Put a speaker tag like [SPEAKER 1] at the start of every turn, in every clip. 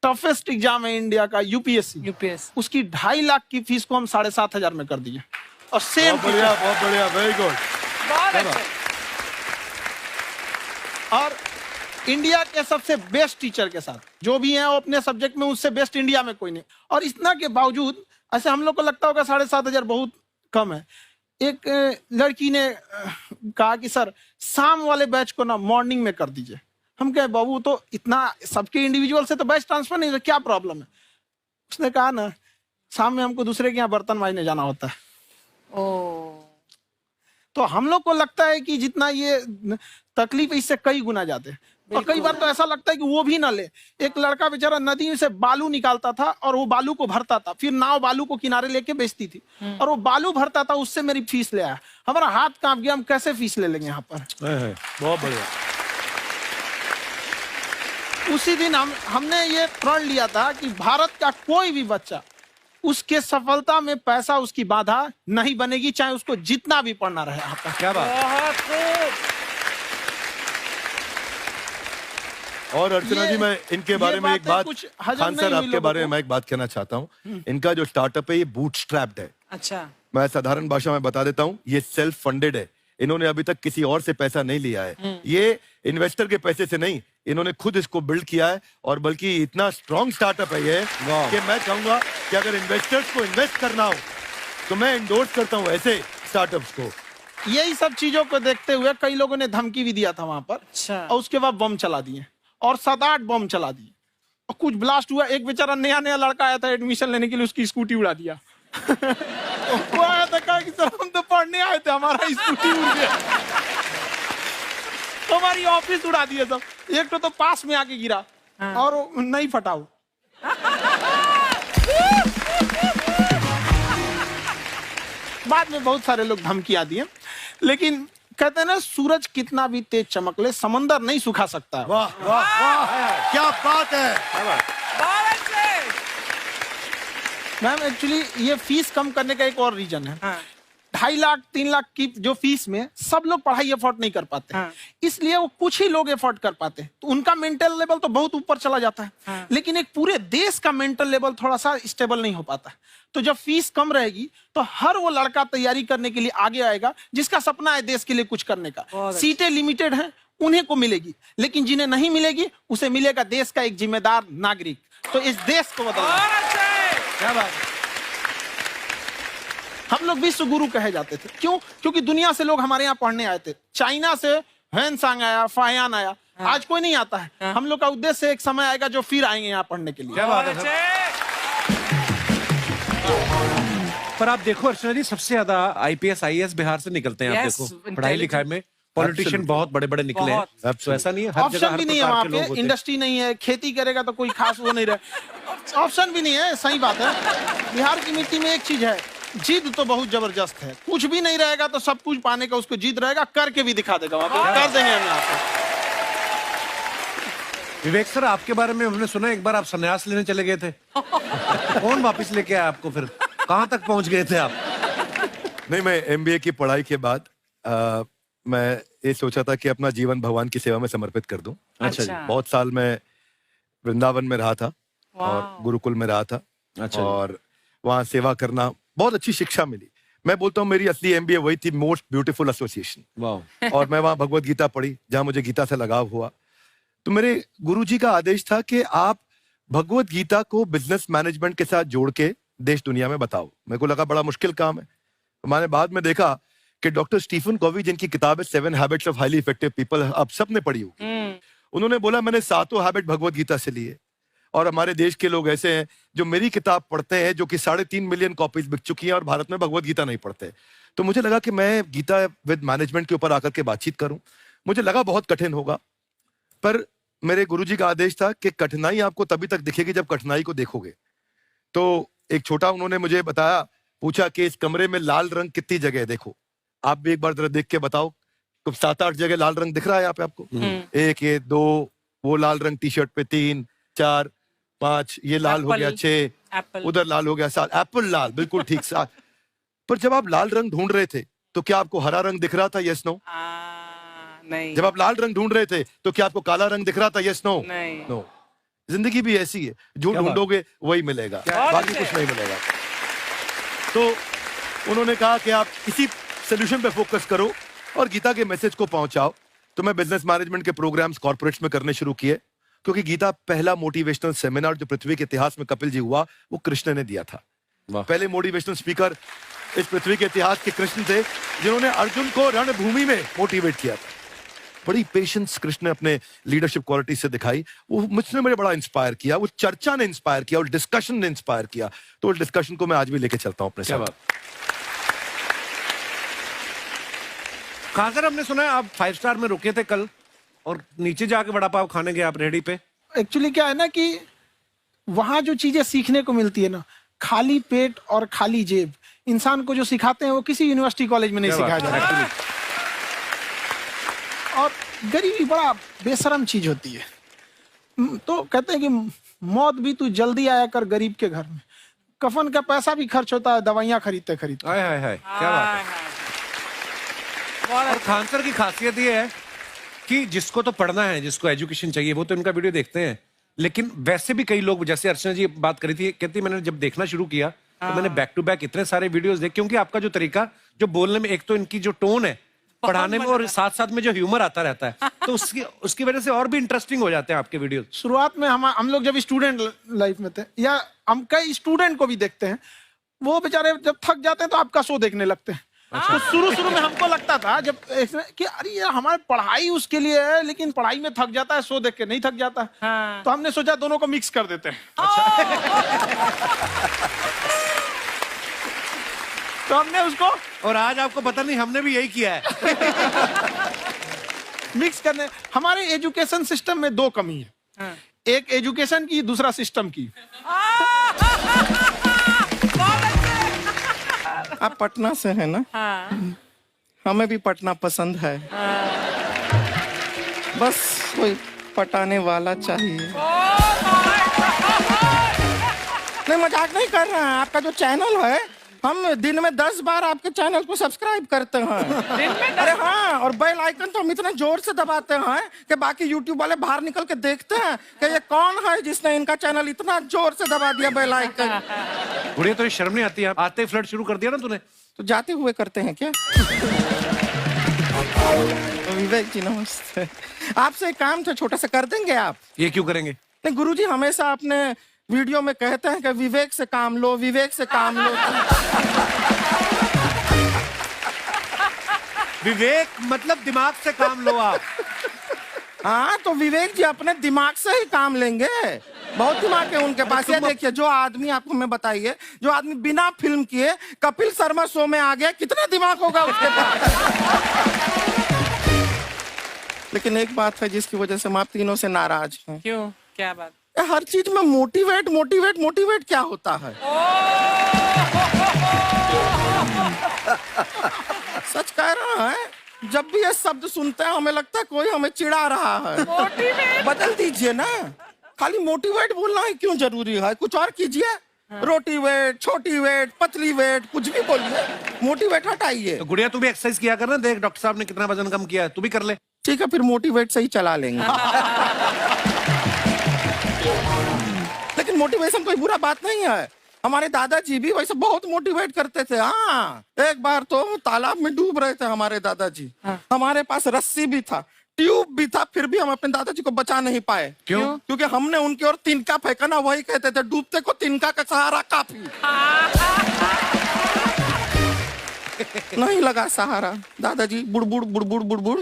[SPEAKER 1] Toughest exam है India का, UPSC, उसकी 2.5 लाख की फीस को हम 7,500 में कर दिए। और सेम
[SPEAKER 2] बहुत बढ़िया, वेरी गुड।
[SPEAKER 1] और इंडिया के सबसे बेस्ट टीचर के साथ जो भी हैं वो अपने सब्जेक्ट में उससे बेस्ट इंडिया में कोई नहीं। और इतना के बावजूद ऐसे हम लोग को लगता होगा 7,500 बहुत कम है। एक लड़की ने कहा कि सर शाम वाले बैच को ना मॉर्निंग में कर दीजिए। हम कहे बाबू तो इतना सबके इंडिविजुअल से तो बैच ट्रांसफर नहीं, क्या प्रॉब्लम है? उसने कहा ना शाम में हमको दूसरे के यहाँ बर्तन मांजने जाना होता है। तो हम लोग को लगता है कि जितना ये तकलीफ इससे कई गुना जाते हैं। और कई बार तो ऐसा लगता है कि वो भी ना ले। एक लड़का बेचारा नदी से बालू निकालता था और वो बालू को भरता था, फिर नाव बालू को किनारे लेके बेचती थी और वो बालू भरता था, उससे मेरी फीस ले आया। हमारा हाथ कांप गया, हम कैसे फीस ले लेंगे यहाँ पर।
[SPEAKER 2] बहुत बढ़िया।
[SPEAKER 1] उसी दिन हमने ये प्रण लिया था कि भारत का कोई भी बच्चा उसके सफलता में पैसा उसकी बाधा नहीं बनेगी, चाहे उसको जितना भी पढ़ना रहे यहाँ पर।
[SPEAKER 2] क्या बात। और अर्चना जी, मैं इनके बारे में एक बात, खान सर आपके बारे में मैं एक बात कहना चाहता हूँ। इनका जो स्टार्टअप है ये बूटस्ट्रैप्ड है।
[SPEAKER 3] अच्छा।
[SPEAKER 2] मैं साधारण भाषा में बता देता हूँ, ये सेल्फ फंडेड है। इन्होंने अभी तक किसी और से पैसा नहीं लिया है। ये इन्वेस्टर के पैसे से नहीं, इन्होंने खुद इसको बिल्ड किया है। और बल्कि इतना स्ट्रॉन्ग स्टार्टअप है ये कि मैं कहूंगा कि अगर इन्वेस्टर्स को इन्वेस्ट करना हो तो मैं इंडोर्स करता हूँ ऐसे स्टार्टअप्स को।
[SPEAKER 1] यही सब चीजों को देखते हुए कई लोगों ने धमकी भी दिया था वहां पर।
[SPEAKER 3] अच्छा।
[SPEAKER 1] और उसके बाद बम चला दिए और 7-8 बम चला दिए और कुछ ब्लास्ट हुआ। एक बेचारा नया लड़का आया था एडमिशन लेने के लिए, उसकी स्कूटी उड़ा दिया। वो आया था, कहा कि सर हम तो पढ़ने आए थे, हमारा स्कूटी उड़ गया। हमारी ऑफिस उड़ा दिए सब। एक तो पास में आके गिरा और नहीं फटा वो। बाद में बहुत सारे लोग धमकियां दिए, लेकिन कहते हैं ना सूरज कितना भी तेज चमक ले समंदर नहीं सुखा सकता।
[SPEAKER 2] वाह वाह वाह, क्या बात है।
[SPEAKER 1] मैम एक्चुअली ये फीस कम करने का एक और रीजन है। 2.5 लाख 3 लाख की जो फीस में सब लोग पढ़ाई अफोर्ड नहीं कर पाते। इसलिए वो कुछ ही लोग अफोर्ड कर पाते हैं, तो उनका मेंटल लेवल तो बहुत ऊपर चला जाता है। लेकिन एक पूरे देश का मेंटल लेवल थोड़ा सा स्टेबल नहीं हो पाता। तो जब फीस कम रहेगी तो हर वो लड़का तैयारी करने के लिए आगे आएगा जिसका सपना है देश के लिए कुछ करने का। सीटें लिमिटेड हैं, उन्हें को मिलेगी, लेकिन जिन्हें नहीं मिलेगी उसे मिलेगा देश का एक जिम्मेदार नागरिक। तो इस देश को बदलना। क्या बात है। हम लोग विश्व गुरु कहे जाते थे, क्यों? क्योंकि दुनिया से लोग हमारे यहाँ पढ़ने आए थे। चाइना से ह्वेनसांग आया, फाहियान आया, आज कोई नहीं आता है। हम लोग का उद्देश्य एक समय आएगा जो फिर आएंगे यहाँ पढ़ने के लिए।
[SPEAKER 2] क्या बात है।
[SPEAKER 4] पर आप देखो अर्चना जी, सबसे ज्यादा आईपीएस आईएएस बिहार से निकलते हैं। आप देखो पढ़ाई लिखाई में पॉलिटिशियन बहुत बड़े बड़े निकले हैं। तो ऐसा नहीं है, हर जगह
[SPEAKER 1] ऑप्शन भी नहीं है वहाँ पे, इंडस्ट्री नहीं है, खेती करेगा तो कोई खास वो नहीं रहे। ऑप्शन भी नहीं है, सही बात है। बिहार की मिट्टी में एक चीज है, जिद तो बहुत जबरदस्त है। कुछ भी नहीं रहेगा तो सब कुछ पाने का उसको जिद रहेगा, करके भी दिखा देगा। वहाँ पे कर देंगे हम यहाँ पे।
[SPEAKER 4] विवेक सर, आपके बारे में हमने सुना एक बार आप संन्यास लेने चले गए थे। कौन वापस लेके आया आपको? फिर कहाँ तक पहुंच गए थे आप?
[SPEAKER 2] नहीं, मैं एमबीए की पढ़ाई के बाद मैं ये सोचा था कि अपना जीवन भगवान की सेवा में समर्पित कर दूं।
[SPEAKER 4] अच्छा जी।
[SPEAKER 2] बहुत साल मैं वृंदावन में रहा था और गुरुकुल में रहा था।
[SPEAKER 4] अच्छा।
[SPEAKER 2] और वहाँ सेवा करना, बहुत अच्छी शिक्षा मिली। मैं बोलता हूँ मेरी असली एमबीए वही थी, मोस्ट ब्यूटीफुल एसोसिएशन।
[SPEAKER 4] वाह।
[SPEAKER 2] और मैं वहाँ भगवत गीता पढ़ी, जहाँ मुझे गीता से लगाव हुआ। तो मेरे गुरुजी का आदेश था कि आप भगवत गीता को बिजनेस मैनेजमेंट के साथ जोड़ के देश दुनिया में बताओ। मेरे को लगा बड़ा मुश्किल काम है। मैंने बाद में देखा कि डॉक्टर स्टीफन कॉवी, जिनकी किताब है 7 habits of highly effective people, आप सबने पढ़ी होगी। उन्होंने बोला मैंने 7 हैबिट भगवत गीता से लिए। और हमारे देश के लोग ऐसे हैं जो मेरी किताब पढ़ते हैं, जो कि 3.5 मिलियन कॉपीज बिक चुकी हैं, और भारत में भगवत गीता नहीं पढ़ते। तो मुझे लगा कि मैं गीता विद मैनेजमेंट के ऊपर आकर के बातचीत करूं। मुझे लगा बहुत कठिन होगा, पर मेरे गुरुजी का आदेश था कि कठिनाई आपको तभी तक दिखेगी जब कठिनाई को देखोगे। तो एक छोटा उन्होंने मुझे बताया, पूछा कि इस कमरे में लाल रंग कितनी जगह है, देखो आप भी एक बार जरा देख के बताओ। तो 7-8 जगह लाल रंग दिख रहा है यहाँ पे आपको। 1 ये 2, वो लाल रंग टी शर्ट पे 3 4 5, ये लाल हो गया 6, उधर लाल हो गया 7, एप्पल लाल, बिल्कुल ठीक 7। पर जब आप लाल रंग ढूंढ रहे थे तो क्या आपको हरा रंग दिख रहा था? Yes no?
[SPEAKER 3] नहीं।
[SPEAKER 2] जब आप लाल रंग ढूंढ रहे थे तो क्या आपको काला रंग दिख रहा था? Yes no?
[SPEAKER 3] नहीं।
[SPEAKER 2] नो। जिंदगी भी ऐसी है, जो
[SPEAKER 4] क्या बात?
[SPEAKER 2] ढूंढोगे वही मिलेगा, बाकी कुछ नहीं मिलेगा। तो उन्होंने कहा कि आप इसी सोल्यूशन पे फोकस करो और गीता के मैसेज को पहुंचाओ। तो मैं बिजनेस मैनेजमेंट के प्रोग्राम्स कॉर्पोरेट्स में करने शुरू किए, क्योंकि गीता पहला मोटिवेशनल सेमिनार जो पृथ्वी के इतिहास में कपिल जी हुआ, वो कृष्ण ने दिया था। पहले मोटिवेशनल स्पीकर इस पृथ्वी के इतिहास के कृष्ण थे, जिन्होंने अर्जुन को रणभूमि में मोटिवेट किया था। बड़ी पेशेंस कृष्ण ने अपने लीडरशिप क्वालिटी से दिखाई, वो मुझसे मुझे बड़ा इंस्पायर किया, वो चर्चा ने इंस्पायर किया और डिस्कशन ने इंस्पायर किया। तो उस डिस्कशन को मैं आज भी लेके चलता हूं अपने साथ।
[SPEAKER 4] कहाँ सर, हमने सुना है आप 5 स्टार में रुके थे कल और नीचे जाके वड़ा पाव खाने गए आप रेहड़ी पे।
[SPEAKER 1] एक्चुअली क्या है ना कि वहां जो चीजें सीखने को मिलती है ना, खाली पेट और खाली जेब इंसान को जो सिखाते हैं वो किसी यूनिवर्सिटी कॉलेज में नहीं सिखाया जाता। और गरीबी बड़ा बेशरम चीज होती है। तो कहते हैं कि मौत भी तू जल्दी आया कर गरीब के घर में, कफन का पैसा भी खर्च होता है दवाइयां खरीदते खरीदते।
[SPEAKER 4] हाय हाय हाय, क्या बात है। और खान सर की खासियत ये है कि जिसको तो पढ़ना है, जिसको एजुकेशन चाहिए, वो तो इनका वीडियो देखते हैं, लेकिन वैसे भी कई लोग, जैसे अर्चना जी बात करी थी, कहती मैंने जब देखना शुरू किया तो मैंने बैक टू बैक इतने सारे वीडियोस देखे, क्योंकि आपका जो तरीका जो बोलने में, एक तो इनकी जो टोन है पढ़ाने में, और साथ साथ में जो ह्यूमर आता रहता है, तो उसकी वजह से और भी इंटरेस्टिंग हो जाते हैं आपके वीडियो।
[SPEAKER 1] शुरुआत में हम लोग जब स्टूडेंट लाइफ में थे, या हम कई स्टूडेंट को भी देखते हैं, वो बेचारे जब थक जाते हैं तो आपका शो देखने लगते हैं। तो शुरू में हमको लगता था जब कि अरे ये हमारी पढ़ाई उसके लिए है, लेकिन पढ़ाई में थक जाता है, शो देख के नहीं थक जाता। तो हमने सोचा दोनों को मिक्स कर देते हैं। तो हमने उसको,
[SPEAKER 4] और आज आपको पता नहीं हमने भी यही किया है।
[SPEAKER 1] मिक्स करने। हमारे एजुकेशन सिस्टम में 2 कमी है, एक एजुकेशन की, दूसरा सिस्टम की।
[SPEAKER 3] आप पटना से हैं ना?
[SPEAKER 5] हाँ।
[SPEAKER 3] हमें भी पटना पसंद है। बस कोई पटाने वाला चाहिए। नहीं, मजाक नहीं कर रहे हैं। आपका जो चैनल है, हम दिन में 10 बार आपके चैनल को सब्सक्राइब करते हैं। अरे हाँ, और बेल आइकन तो हम इतना जोर से दबाते हैं कि बाकी यूट्यूब वाले बाहर निकल के देखते हैं कि ये कौन है जिसने इनका चैनल इतना जोर से दबा दिया बेल आइकन।
[SPEAKER 4] बुढ़िया, तो शर्म नहीं आती है? आते ही फ्लर्ट शुरू कर दिया ना तूने।
[SPEAKER 3] तो जाते हुए करते हैं क्या? विवेक जी नमस्ते। आपसे एक काम था, छोटा सा कर देंगे आप?
[SPEAKER 4] ये क्यों करेंगे?
[SPEAKER 3] नहीं, गुरुजी हमेशा अपने वीडियो में कहते हैं कि विवेक से काम लो, विवेक से काम लो।
[SPEAKER 4] विवेक मतलब दिमाग से काम लो आप।
[SPEAKER 3] हाँ, तो विवेक जी अपने दिमाग से ही काम लेंगे। बहुत दिमाग है उनके पास। ये देखिए, जो आदमी, आपको मैं बताइए, जो आदमी बिना फिल्म किए कपिल शर्मा शो में आ गया, कितना दिमाग होगा उसके पास। लेकिन एक बात है जिसकी वजह से हम आप तीनों से नाराज हैं।
[SPEAKER 5] क्यों? क्या बात?
[SPEAKER 3] हर चीज में मोटिवेट मोटिवेट मोटिवेट क्या होता है? सच कह रहा है, जब भी ये शब्द सुनते हैं हमें लगता है कोई हमें चिढ़ा रहा है। बदल दीजिए ना, खाली मोटिवेट बोलना ही क्यों जरूरी है? कुछ और कीजिए। रोटी वेट, छोटी वेट, पतली वेट, कुछ भी बोलिए, मोटिवेट हटाइए।
[SPEAKER 4] तो गुड़िया, तू भी एक्सरसाइज किया कर ना, देख डॉक्टर साहब ने कितना वजन कम किया है, तू भी कर ले।
[SPEAKER 3] ठीक है, फिर मोटिवेट से ही चला लेंगे। लेकिन मोटिवेशन कोई बुरा बात नहीं है। हमारे दादाजी भी वैसे बहुत मोटिवेट करते थे। हाँ, एक बार तो तालाब में डूब रहे थे हमारे दादाजी। हमारे पास रस्सी भी था, ट्यूब भी था, फिर भी हम अपने दादाजी को बचा नहीं पाए।
[SPEAKER 4] क्यों?
[SPEAKER 3] क्योंकि हमने उनकी ओर तिनका फेंका ना, वही कहते थे डूबते को तिनका का सहारा काफी। नहीं लगा सहारा, दादाजी बुड़बुड़ बुड़बुड़ बुड़बुड़।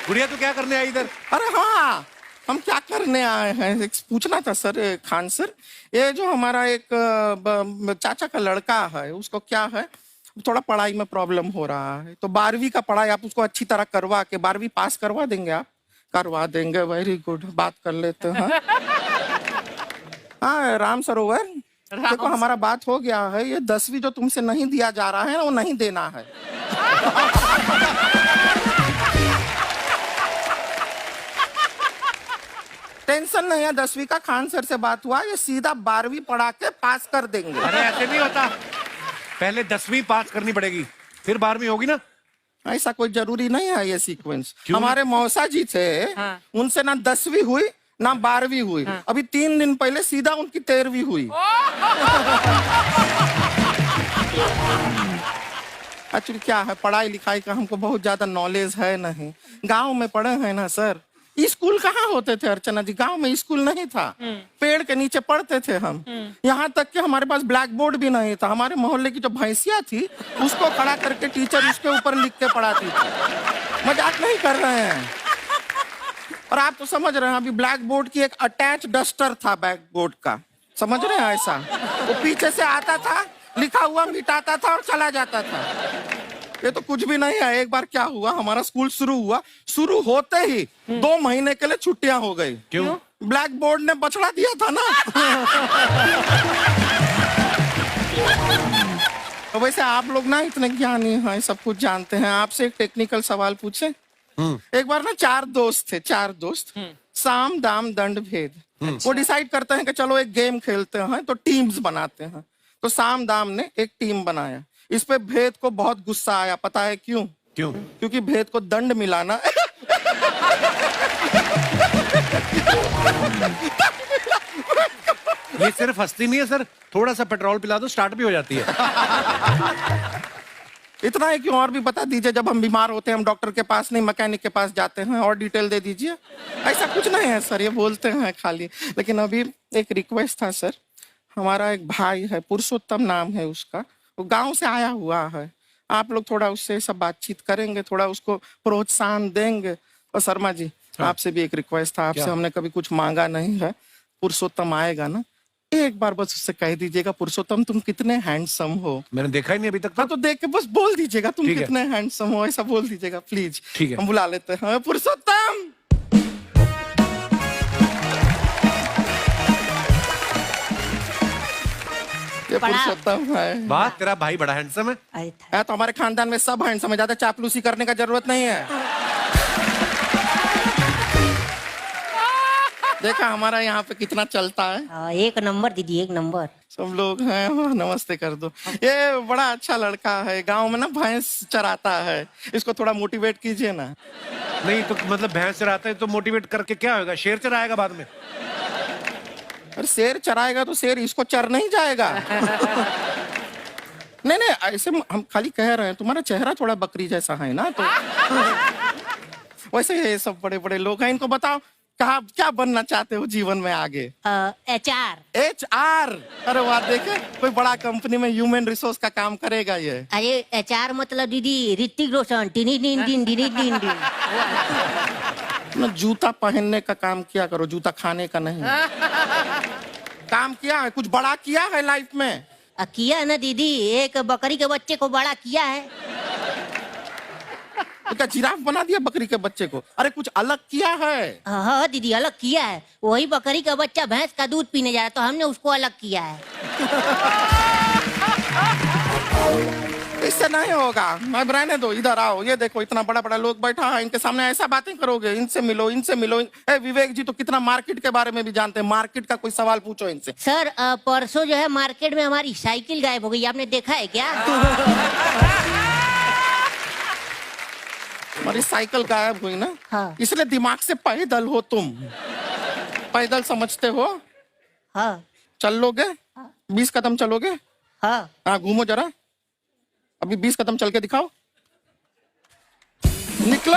[SPEAKER 4] गुड़िया, तू क्या करने आई इधर?
[SPEAKER 3] अरे हाँ, हम क्या करने आए हैं, एक पूछना था सर, खान सर, ये जो हमारा एक चाचा का लड़का है, उसको क्या है, थोड़ा पढ़ाई में प्रॉब्लम हो रहा है। तो 12वीं का पढ़ाई आप उसको अच्छी तरह करवा के 12वीं पास करवा देंगे आप? करवा देंगे, वेरी गुड, बात कर लेते हैं। हाँ, राम सरोवर, देखो हमारा बात हो गया है। ये 10वीं जो तुमसे नहीं दिया जा रहा है वो नहीं देना है। टेंशन नहीं है, 10वीं का खान सर से बात हुआ, ये सीधा 12वीं पढ़ा के पास कर देंगे।
[SPEAKER 4] अरे ऐसे नहीं होता, पहले 10वीं पास करनी पड़ेगी, फिर 12वीं होगी ना।
[SPEAKER 3] ऐसा कोई जरूरी नहीं है ये सीक्वेंस। हमारे मौसा जी थे, उनसे ना 10वीं हुई ना 12वीं हुई, अभी 3 दिन पहले सीधा उनकी 13वीं हुई। एक्चुअली क्या है, पढ़ाई लिखाई का हमको बहुत ज्यादा नॉलेज है नहीं। गांव में पढ़े हैं ना सर, स्कूल कहाँ होते थे अर्चना जी, गांव में स्कूल नहीं था, पेड़ के नीचे पढ़ते थे हम। यहाँ तक कि हमारे पास ब्लैक बोर्ड भी नहीं था। हमारे मोहल्ले की जो भैंसिया थी उसको खड़ा करके टीचर उसके ऊपर लिख के पढ़ाती थी। मजाक नहीं कर रहे हैं। और आप तो समझ रहे हैं, अभी ब्लैक बोर्ड की एक अटैच डस्टर था ब्लैक बोर्ड का, समझ रहे हैं ऐसा, वो पीछे से आता था, लिखा हुआ मिटाता था और चला जाता था। ये तो कुछ भी नहीं है। एक बार क्या हुआ, हमारा स्कूल शुरू हुआ, शुरू होते ही 2 महीने के लिए छुट्टियां हो गई।
[SPEAKER 4] क्यों?
[SPEAKER 3] ब्लैक बोर्ड ने बछड़ा दिया था ना। तो वैसे आप लोग ना इतने ज्ञानी हैं, सब कुछ जानते हैं। आपसे एक टेक्निकल सवाल पूछे। एक बार ना 4 दोस्त थे, 4 दोस्त, साम दाम दंड भेद। वो डिसाइड करते हैं कि चलो एक गेम खेलते हैं, तो टीम्स बनाते हैं। तो साम दाम ने एक टीम बनाया। इस पे भेद को बहुत गुस्सा आया, पता है क्यों?
[SPEAKER 4] क्यों?
[SPEAKER 3] क्योंकि भेद को दंड मिलाना
[SPEAKER 4] ये सिर्फ हंसती नहीं है सर, थोड़ा सा पेट्रोल पिला दो स्टार्ट भी हो जाती है।
[SPEAKER 3] इतना है कि और भी बता दीजिए, जब हम बीमार होते हैं हम डॉक्टर के पास नहीं मैकेनिक के पास जाते हैं, और डिटेल दे दीजिए। ऐसा कुछ नहीं है सर, ये बोलते हैं खाली। लेकिन अभी एक रिक्वेस्ट था सर, हमारा एक भाई है, पुरुषोत्तम नाम है उसका, वो गांव से आया हुआ है। आप लोग थोड़ा उससे सब बातचीत करेंगे, थोड़ा उसको प्रोत्साहन देंगे। और शर्मा जी, आपसे भी एक रिक्वेस्ट था, आपसे हमने कभी कुछ मांगा नहीं है। पुरुषोत्तम आएगा ना, एक बार बस उससे कह दीजिएगा, पुरुषोत्तम तुम कितने हैंडसम हो।
[SPEAKER 4] मैंने देखा ही नहीं अभी तक।
[SPEAKER 3] हाँ, तो देख के बस बोल दीजिएगा तुम
[SPEAKER 4] ठीक है।
[SPEAKER 3] कितने हैंडसम हो, ऐसा बोल दीजिएगा प्लीज।
[SPEAKER 4] ठीक है।
[SPEAKER 3] हम बुला लेते हैं पुरुषोत्तम। ये पुरुषोत्तम है।
[SPEAKER 4] वाह, तेरा भाई बड़ा हैंडसम है।
[SPEAKER 3] है तो हमारे खानदान में सब हैंडसम है, ज्यादा चापलूसी करने का जरूरत नहीं है। देखा हमारा यहाँ पे कितना चलता है।
[SPEAKER 5] 1 नंबर दीदी, 1 नंबर।
[SPEAKER 3] सब लोग हैं, नमस्ते कर दो। ये बड़ा अच्छा लड़का है, गांव में ना भैंस चराता है, इसको थोड़ा मोटिवेट कीजिए ना।
[SPEAKER 4] नहीं तो मतलब भैंस चराता है तो मोटिवेट करके क्या होगा, शेर चराएगा बाद में।
[SPEAKER 3] अरे शेर चराएगा तो शेर इसको चर नहीं जाएगा। नहीं नहीं, ऐसे हम खाली कह रहे हैं, तुम्हारा चेहरा थोड़ा बकरी जैसा है ना, तो वैसे ये सब बड़े बड़े लोग हैं। इनको बताओ कहा क्या बनना चाहते हो जीवन में आगे?
[SPEAKER 5] HR।
[SPEAKER 3] HR? अरे वाह, देखे कोई बड़ा कंपनी में ह्यूमन रिसोर्स का काम करेगा ये।
[SPEAKER 5] अरे HR मतलब दीदी Hrithik Roshan. Tiny tin tin tiny tin tin.
[SPEAKER 3] ना जूता पहनने का काम किया करो, जूता खाने का नहीं। काम किया है, कुछ बड़ा किया है लाइफ में?
[SPEAKER 5] किया है ना दीदी, एक बकरी के बच्चे को बड़ा किया है।
[SPEAKER 3] तो क्या जिराफ बना दिया बकरी के बच्चे को? अरे कुछ अलग किया है।
[SPEAKER 5] हाँ दीदी, अलग किया है। वही बकरी का बच्चा भैंस का दूध पीने जाए तो हमने उसको अलग किया है।
[SPEAKER 3] इससे नहीं होगा, मैं रहने दो, इधर आओ। ये देखो इतना बड़ा बड़ा लोग बैठा है, इनके सामने ऐसा बातें करोगे? इनसे मिलो, इनसे मिलो। ए विवेक जी तो कितना मार्केट के बारे में भी जानते हैं, मार्केट का कोई सवाल पूछो इनसे।
[SPEAKER 5] सर परसों जो है मार्केट में हमारी साइकिल गायब हो गई, आपने देखा है क्या?
[SPEAKER 3] हमारी साइकिल गायब हुई ना?
[SPEAKER 5] हाँ।
[SPEAKER 3] इसलिए दिमाग से पैदल हो तुम, पैदल समझते हो?
[SPEAKER 5] हाँ।
[SPEAKER 3] चल लोगे? 20 कदम चलोगे?
[SPEAKER 5] हाँ।
[SPEAKER 3] हाँ, घूमो जरा, अभी 20 कदम चल के दिखाओ। निकलो।